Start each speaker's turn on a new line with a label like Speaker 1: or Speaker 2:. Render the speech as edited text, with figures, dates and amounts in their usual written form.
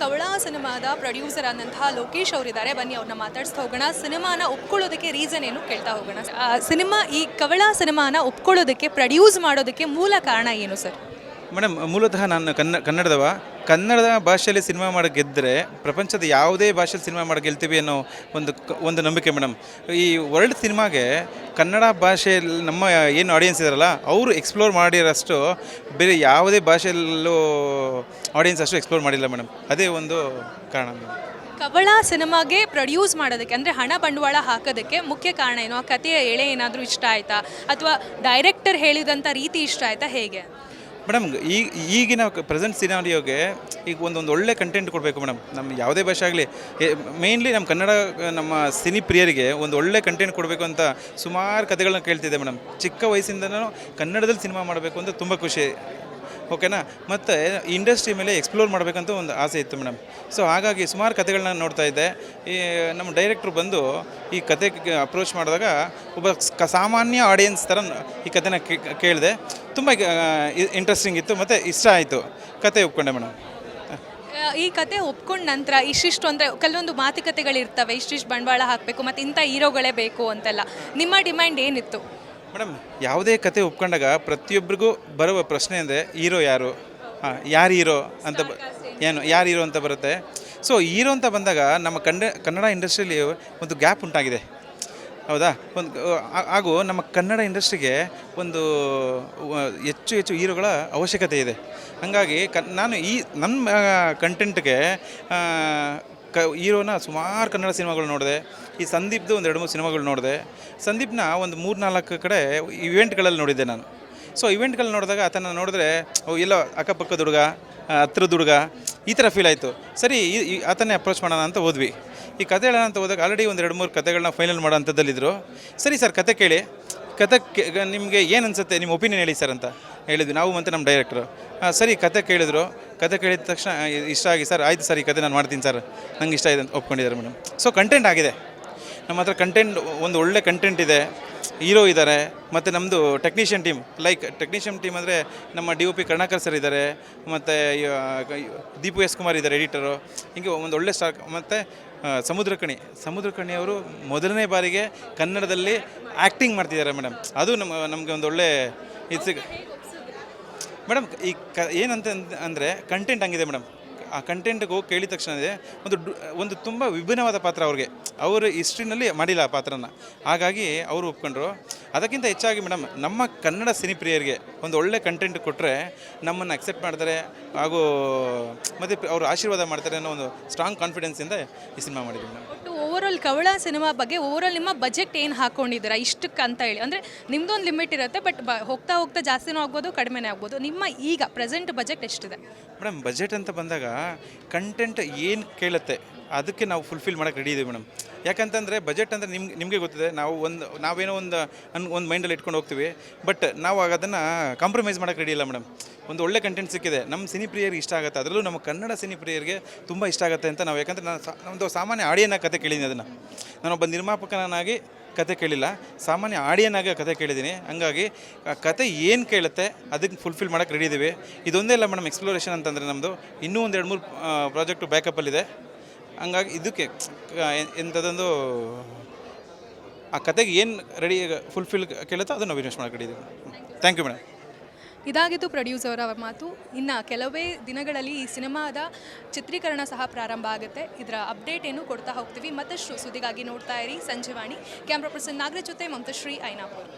Speaker 1: ಕವಳ ಸಿನಿಮಾದ ಪ್ರೊಡ್ಯೂಸರ್ ಆದಂತಹ ಲೋಕೇಶ್ ಅವರಿದ್ದಾರೆ. ಬನ್ನಿ ಅವ್ರನ್ನ ಮಾತಾಡ್ಸ್ತಾ ಹೋಗೋಣ. ಸಿನಿಮಾನ ಒಪ್ಕೊಳ್ಳೋದಕ್ಕೆ ರೀಸನ್ ಏನು ಕೇಳ್ತಾ ಹೋಗೋಣ. ಸಿನಿಮಾ ಈ ಕವಳ ಸಿನಿಮಾನ ಒಪ್ಕೊಳ್ಳೋದಕ್ಕೆ ಪ್ರೊಡ್ಯೂಸ್ ಮಾಡೋದಕ್ಕೆ ಮೂಲ ಕಾರಣ ಏನು ಸರ್?
Speaker 2: ಮೇಡಮ್, ಮೂಲತಃ ನಾನು ಕನ್ನಡದವ. ಕನ್ನಡ ಭಾಷೆಯಲ್ಲಿ ಸಿನಿಮಾ ಮಾಡಿ ಗೆದ್ದರೆ ಪ್ರಪಂಚದ ಯಾವುದೇ ಭಾಷೆಯಲ್ಲಿ ಸಿನಿಮಾ ಮಾಡಿ ಗೆಲ್ತೀವಿ ಅನ್ನೋ ಒಂದು ನಂಬಿಕೆ ಮೇಡಮ್. ಈ ವರ್ಲ್ಡ್ ಸಿನಿಮಾಗೆ ಕನ್ನಡ ಭಾಷೆಯಲ್ಲಿ ನಮ್ಮ ಏನು ಆಡಿಯನ್ಸ್ ಇದ್ದಾರಲ್ಲ ಅವರು ಎಕ್ಸ್ಪ್ಲೋರ್ ಮಾಡಿರೋಷ್ಟು ಬೇರೆ ಯಾವುದೇ ಭಾಷೆಯಲ್ಲೂ ಆಡಿಯನ್ಸ್ ಅಷ್ಟು ಎಕ್ಸ್ಪ್ಲೋರ್ ಮಾಡಿಲ್ಲ ಮೇಡಮ್. ಅದೇ ಒಂದು ಕಾರಣ ಮೇಡಮ್.
Speaker 1: ಕವಳ ಸಿನಿಮಾಗೆ ಪ್ರೊಡ್ಯೂಸ್ ಮಾಡೋದಕ್ಕೆ ಅಂದರೆ ಹಣ ಬಂಡವಾಳ ಹಾಕೋದಕ್ಕೆ ಮುಖ್ಯ ಕಾರಣ ಏನು? ಆ ಕಥೆಯ ಎಳೆ ಏನಾದರೂ ಇಷ್ಟ ಆಯಿತಾ ಅಥವಾ ಡೈರೆಕ್ಟರ್ ಹೇಳಿದಂಥ ರೀತಿ ಇಷ್ಟ ಆಯಿತಾ, ಹೇಗೆ?
Speaker 2: ಮೇಡಮ್, ಈಗಿನ ಪ್ರೆಸೆಂಟ್ ಸಿನಾರಿಯೋಗೆ ಈಗ ಒಂದೊಂದು ಒಳ್ಳೆ ಕಂಟೆಂಟ್ ಕೊಡಬೇಕು ಮೇಡಮ್. ನಮ್ಮ ಯಾವುದೇ ಭಾಷೆ ಆಗಲಿ, ಮೇಯ್ನ್ಲಿ ನಮ್ಮ ಕನ್ನಡ ನಮ್ಮ ಸಿನಿ ಪ್ರಿಯರಿಗೆ ಒಂದು ಒಳ್ಳೆ ಕಂಟೆಂಟ್ ಕೊಡಬೇಕು ಅಂತ ಸುಮಾರು ಕಥೆಗಳನ್ನ ಕೇಳ್ತಿದ್ದೆ ಮೇಡಮ್. ಚಿಕ್ಕ ವಯಸ್ಸಿಂದನೂ ಕನ್ನಡದಲ್ಲಿ ಸಿನಿಮಾ ಮಾಡಬೇಕು ಅಂತ ತುಂಬ ಖುಷಿ, ಓಕೆನಾ. ಮತ್ತು ಇಂಡಸ್ಟ್ರಿ ಮೇಲೆ ಎಕ್ಸ್ಪ್ಲೋರ್ ಮಾಡಬೇಕಂತ ಒಂದು ಆಸೆ ಇತ್ತು ಮೇಡಮ್. ಸೊ ಹಾಗಾಗಿ ಸುಮಾರು ಕಥೆಗಳನ್ನ ನೋಡ್ತಾ ಇದ್ದೆ. ಈ ನಮ್ಮ ಡೈರೆಕ್ಟ್ರು ಬಂದು ಈ ಕತೆಗೆ ಅಪ್ರೋಚ್ ಮಾಡಿದಾಗ ಒಬ್ಬ ಸಾಮಾನ್ಯ ಆಡಿಯನ್ಸ್ ಥರ ಈ ಕಥೆನ ಕೇಳಿದೆ. ತುಂಬ ಇಂಟ್ರೆಸ್ಟಿಂಗ್ ಇತ್ತು ಮತ್ತು ಇಷ್ಟ ಆಯಿತು. ಕತೆ ಒಪ್ಕೊಂಡೆ ಮೇಡಮ್.
Speaker 1: ಈ ಕತೆ ಒಪ್ಕೊಂಡ ನಂತರ ಇಷ್ಟಿಷ್ಟು ಅಂದರೆ ಕೆಲವೊಂದು ಮಾತುಕತೆಗಳಿರ್ತವೆ, ಇಷ್ಟಿಷ್ಟು ಬಂಡವಾಳ ಹಾಕಬೇಕು ಮತ್ತು ಇಂಥ ಹೀರೋಗಳೇ ಬೇಕು ಅಂತೆಲ್ಲ. ನಿಮ್ಮ ಡಿಮ್ಯಾಂಡ್ ಏನಿತ್ತು?
Speaker 2: ಮೇಡಮ್, ಯಾವುದೇ ಕತೆ ಒಪ್ಕೊಂಡಾಗ ಪ್ರತಿಯೊಬ್ಬರಿಗೂ ಬರುವ ಪ್ರಶ್ನೆ ಅಂದರೆ ಹೀರೋ ಯಾರು, ಯಾರು ಹೀರೋ ಅಂತ ಯಾರು ಹೀರೋ ಅಂತ ಬರುತ್ತೆ. ಸೊ ಹೀರೋ ಅಂತ ಬಂದಾಗ ನಮ್ಮ ಕನ್ನಡ ಇಂಡಸ್ಟ್ರಿಯಲ್ಲಿ ಒಂದು ಗ್ಯಾಪ್ ಉಂಟಾಗಿದೆ, ಹೌದಾ. ಹಾಗೂ ನಮ್ಮ ಕನ್ನಡ ಇಂಡಸ್ಟ್ರಿಗೆ ಒಂದು ಹೆಚ್ಚು ಹೀರೋಗಳ ಅವಶ್ಯಕತೆ ಇದೆ. ಹಾಗಾಗಿ ನಾನು ನನ್ನ ಕಂಟೆಂಟ್ಗೆ ಹೀರೋನ ಸುಮಾರು ಕನ್ನಡ ಸಿನಿಮಾಗಳು ನೋಡಿದೆ. ಈ ಸಂದೀಪ್ದು ಒಂದು 2-3 ಸಿನಿಮಾಗಳು ನೋಡಿದೆ. ಸಂದೀಪ್ನ ಒಂದು 3-4 ಕಡೆ ಇವೆಂಟ್ಗಳಲ್ಲಿ ನೋಡಿದ್ದೆ ನಾನು. ಸೊ ಇವೆಂಟ್ಗಳು ನೋಡಿದಾಗ ಆತನ ನೋಡಿದ್ರೆ ಎಲ್ಲೋ ಅಕ್ಕಪಕ್ಕದ ಹುಡುಗ, ಹತ್ರದ ಹುಡುಗ, ಈ ಥರ ಫೀಲ್ ಆಯಿತು. ಸರಿ, ಆತನೇ ಅಪ್ರೋಚ್ ಮಾಡೋಣ ಅಂತ ಹೋದ್ವಿ. ಈ ಕತೆ ಹೇಳೋಣ ಅಂತ ಹೋದಾಗ ಆಲ್ರೆಡಿ ಒಂದು 2-3 ಕತೆಗಳನ್ನ ಫೈನಲ್ ಮಾಡೋ ಅಂಥದ್ದಲ್ಲಿದ್ದರು. ಸರಿ ಸರ್, ಕತೆ ಕೇಳಿ, ಕತೆ ನಿಮಗೆ ಏನು ಅನಿಸುತ್ತೆ, ನಿಮ್ಮ ಒಪಿನಿಯನ್ ಹೇಳಿ ಸರ್ ಅಂತ ಹೇಳಿದ್ವಿ ನಾವು ಮತ್ತು ನಮ್ಮ ಡೈರೆಕ್ಟ್ರು. ಸರಿ, ಕತೆ ಕೇಳಿದ್ರು. ಕತೆ ಕೇಳಿದ ತಕ್ಷಣ ಇಷ್ಟ ಆಗಿ, ಸರ್ ಆಯಿತು ಸರ್, ಈ ಕತೆ ನಾನು ಮಾಡ್ತೀನಿ ಸರ್, ನಂಗೆ ಇಷ್ಟ ಇದೆ ಅಂತ ಒಪ್ಕೊಂಡಿದ್ದಾರೆ ಮೇಡಮ್. ಸೊ ಕಂಟೆಂಟ್ ಆಗಿದೆ ನಮ್ಮ ಹತ್ರ. ಕಂಟೆಂಟ್ ಒಂದು ಒಳ್ಳೆ ಕಂಟೆಂಟ್ ಇದೆ, ಹೀರೋ ಇದ್ದಾರೆ, ಮತ್ತು ನಮ್ಮದು ಟೆಕ್ನಿಷಿಯನ್ ಟೀಮ್. ಟೆಕ್ನಿಷಿಯನ್ ಟೀಮ್ ಅಂದರೆ ನಮ್ಮ DOP ಕರುಣಾಕರ್ ಸರ್ ಇದ್ದಾರೆ, ಮತ್ತು ದೀಪು ಎಸ್ ಕುಮಾರ್ ಇದ್ದಾರೆ ಎಡಿಟರು. ಹೀಗೆ ಒಂದು ಒಳ್ಳೆ ಸ್ಟಾರ್. ಮತ್ತು ಸಮುದ್ರಕಣಿ ಅವರು ಮೊದಲನೇ ಬಾರಿಗೆ ಕನ್ನಡದಲ್ಲಿ ಆ್ಯಕ್ಟಿಂಗ್ ಮಾಡ್ತಿದ್ದಾರೆ ಮೇಡಮ್. ಅದು ನಮಗೆ ಒಂದು ಒಳ್ಳೆ ಇದು ಮೇಡಮ್. ಈ ಏನಂತ ಅಂದರೆ ಕಂಟೆಂಟ್ ಹಂಗಿದೆ ಮೇಡಮ್. ಆ ಕಂಟೆಂಟ್ಗೆ ಹೋಗಿ ಕೇಳಿದ ತಕ್ಷಣ ಒಂದು ತುಂಬ ವಿಭಿನ್ನವಾದ ಪಾತ್ರ ಅವ್ರಿಗೆ. ಅವರು ಹಿಸ್ಟ್ರಿನಲ್ಲಿ ಮಾಡಿಲ್ಲ ಆ ಪಾತ್ರನ, ಹಾಗಾಗಿ ಅವರು ಒಪ್ಕೊಂಡ್ರು. ಅದಕ್ಕಿಂತ ಹೆಚ್ಚಾಗಿ ಮೇಡಮ್, ನಮ್ಮ ಕನ್ನಡ ಸಿನಿ ಪ್ರಿಯರಿಗೆ ಒಂದು ಒಳ್ಳೆ ಕಂಟೆಂಟ್ ಕೊಟ್ಟರೆ ನಮ್ಮನ್ನು ಅಕ್ಸೆಪ್ಟ್ ಮಾಡ್ತಾರೆ, ಹಾಗೂ ಮತ್ತು ಅವರು ಆಶೀರ್ವಾದ ಮಾಡ್ತಾರೆ ಅನ್ನೋ ಒಂದು ಸ್ಟ್ರಾಂಗ್ ಕಾನ್ಫಿಡೆನ್ಸಿಂದ ಈ ಸಿನಿಮಾ ಮಾಡಿದ್ವಿ ಮೇಡಮ್.
Speaker 1: ಓವರಾಲ್ ಕವಳ ಸಿನಿಮಾ ಬಗ್ಗೆ ಓವರಾಲ್ ನಿಮ್ಮ ಬಜೆಟ್ ಏನು ಹಾಕ್ಕೊಂಡಿದ್ದೀರಾ ಇಷ್ಟಕ್ಕೆ ಅಂತ ಹೇಳಿ? ಅಂದರೆ ನಿಮ್ಮದೊಂದು ಲಿಮಿಟ್ ಇರುತ್ತೆ, ಬಟ್ ಹೋಗ್ತಾ ಜಾಸ್ತಿನೂ ಆಗ್ಬೋದು, ಕಡಿಮೆನೇ ಆಗ್ಬೋದು. ನಿಮ್ಮ ಈಗ ಪ್ರೆಸೆಂಟ್ ಬಜೆಟ್ ಎಷ್ಟಿದೆ
Speaker 2: ಮೇಡಮ್? ಬಜೆಟ್ ಅಂತ ಬಂದಾಗ ಕಂಟೆಂಟ್ ಏನು ಕೇಳುತ್ತೆ ಅದಕ್ಕೆ ನಾವು ಫುಲ್ಫಿಲ್ ಮಾಡೋಕ್ಕೆ ರೆಡಿ ಇದೀವಿ ಮೇಡಮ್. ಯಾಕಂತಂದರೆ ಬಜೆಟ್ ಅಂದರೆ ನಿಮಗೆ ಗೊತ್ತಿದೆ, ನಾವೇನೋ ಒಂದು ಮೈಂಡಲ್ಲಿ ಇಟ್ಕೊಂಡು ಹೋಗ್ತೀವಿ, ಬಟ್ ನಾವು ಅದನ್ನು ಕಾಂಪ್ರಮೈಸ್ ಮಾಡೋಕ್ಕೆ ರೆಡಿ ಇಲ್ಲ ಮೇಡಮ್. ಒಂದು ಒಳ್ಳೆ ಕಂಟೆಂಟ್ ಸಿಕ್ಕಿದೆ, ನಮ್ಮ ಸಿನಿ ಪ್ರಿಯರಿಗೆ ಇಷ್ಟ ಆಗುತ್ತೆ, ಅದರಲ್ಲೂ ನಮ್ಮ ಕನ್ನಡ ಸಿನಿ ಪ್ರಿಯರಿಗೆ ತುಂಬ ಇಷ್ಟ ಆಗುತ್ತೆ ಅಂತ ನಾವು. ಯಾಕಂದರೆ ನಮ್ಮದು ಸಾಮಾನ್ಯ ಆಡಿಯನ್ನಾಗಿ ಕತೆ ಕೇಳಿದ್ದೀನಿ. ಅದನ್ನು ನಾನೊಬ್ಬ ನಿರ್ಮಾಪಕನಾಗಿ ಕತೆ ಕೇಳಿಲ್ಲ, ಸಾಮಾನ್ಯ ಆಡಿಯನ್ನಾಗಿ ಕತೆ ಕೇಳಿದ್ದೀನಿ. ಹಂಗಾಗಿ ಆ ಕತೆ ಏನು ಕೇಳುತ್ತೆ ಅದಕ್ಕೆ ಫುಲ್ಫಿಲ್ ಮಾಡೋಕ್ಕೆ ರೆಡಿ ಇದ್ದೀವಿ. ಇದೊಂದೇ ಇಲ್ಲ ಮೇಡಮ್ ಎಕ್ಸ್ಪ್ಲೋರೇಷನ್ ಅಂತಂದರೆ ನಮ್ಮದು ಇನ್ನೂ ಒಂದು 2-3 ಪ್ರಾಜೆಕ್ಟು ಬ್ಯಾಕಪ್ಪಲ್ಲಿದೆ. ಹಂಗಾಗಿ ಇದಕ್ಕೆ ಎಂಥದ್ದೊಂದು ಆ ಕತೆಗೆ ಏನು ರೆಡಿ ಫುಲ್ಫಿಲ್ ಕೇಳುತ್ತೋ ಅದನ್ನು ನಾವು ಇನ್ವೆಸ್ಟ್ ಮಾಡೋಕ್ಕೆ ರೆಡಿ ಇದ್ದೀವಿ. Thank you madam.
Speaker 1: ಇದಾಗಿದ್ದು ಪ್ರೊಡ್ಯೂಸರ್ ಅವರ ಮಾತು. ಇನ್ನು ಕೆಲವೇ ದಿನಗಳಲ್ಲಿ ಈ ಸಿನಿಮಾದ ಚಿತ್ರೀಕರಣ ಸಹ ಪ್ರಾರಂಭ ಆಗುತ್ತೆ. ಇದರ ಅಪ್ಡೇಟ್ ಏನು ಕೊಡ್ತಾ ಹೋಗ್ತೀವಿ. ಮತ್ತಷ್ಟು ಸುದ್ದಿಗಾಗಿ ನೋಡ್ತಾ ಇರಿ ಸಂಜೀವಾಣಿ. ಕ್ಯಾಮ್ರಾ ಪರ್ಸನ್ ನಾಗರಾಜ್ ಜೊತೆ ಮಮತಾಶ್ರೀ ಐನಾಪುರ್.